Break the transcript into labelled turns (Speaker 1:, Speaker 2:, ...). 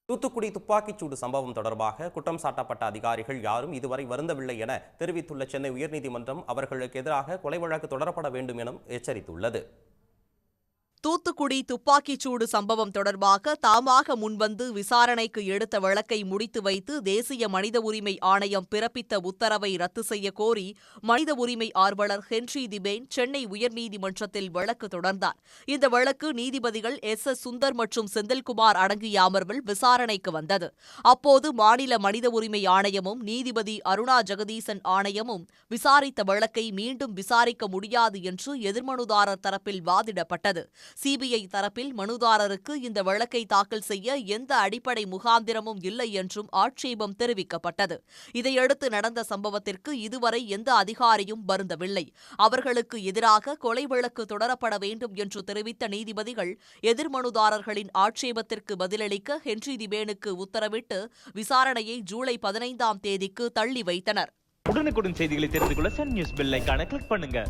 Speaker 1: தூத்துக்குடி துப்பாக்கிச்சூடு சம்பவம் தொடர்பாக குற்றம் சாட்டப்பட்ட அதிகாரிகள் யாரும் இதுவரை வருந்தவில்லை என தெரிவித்துள்ள சென்னை உயர்நீதிமன்றம் அவர்களுக்கு எதிராக கொலை வழக்கு தொடரப்பட வேண்டும் என எச்சரித்துள்ளது.
Speaker 2: தூத்துக்குடி துப்பாக்கிச்சூடு சம்பவம் தொடர்பாக தாமாக முன்வந்து விசாரணைக்கு எடுத்த வழக்கை முடித்து வைத்து தேசிய மனித உரிமை ஆணையம் பிறப்பித்த உத்தரவை ரத்து செய்ய கோரி மனித உரிமை ஆர்வலர் ஹென்றி திபேன் சென்னை உயர்நீதிமன்றத்தில் வழக்கு தொடர்ந்தார். இந்த வழக்கு நீதிபதிகள் எஸ். சுந்தர் மற்றும் செந்தில்குமார் அடங்கிய அமர்வில் விசாரணைக்கு வந்தது. அப்போது மாநில மனித உரிமை ஆணையமும் நீதிபதி அருணா ஜெகதீசன் ஆணையமும் விசாரித்த வழக்கை மீண்டும் விசாரிக்க முடியாது என்று எதிர்மனுதாரர் தரப்பில் வாதிடப்பட்டது. சிபிஐ தரப்பில் மனுதாரருக்கு இந்த வழக்கை தாக்கல் செய்ய எந்த அடிப்படை முகாந்திரமும் இல்லை என்றும் ஆட்சேபம் தெரிவிக்கப்பட்டது. இதையடுத்து நடந்த சம்பவத்திற்கு இதுவரை எந்த அதிகாரியும் வருந்தவில்லை. அவர்களுக்கு எதிராக கொலை வழக்கு தொடரப்பட வேண்டும் என்று தெரிவித்த நீதிபதிகள் எதிர்மனுதாரர்களின் ஆட்சேபத்திற்கு பதிலளிக்க ஹென்றி திபேனுக்கு உத்தரவிட்டு விசாரணையை ஜூலை 15ஆம் தேதிக்கு தள்ளி வைத்தனர்.
Speaker 3: உடனுக்குடன் செய்திகளை தெரிந்து கொள்ள சன் நியூஸ் பெல் ஐகானை கிளிக் பண்ணுங்க.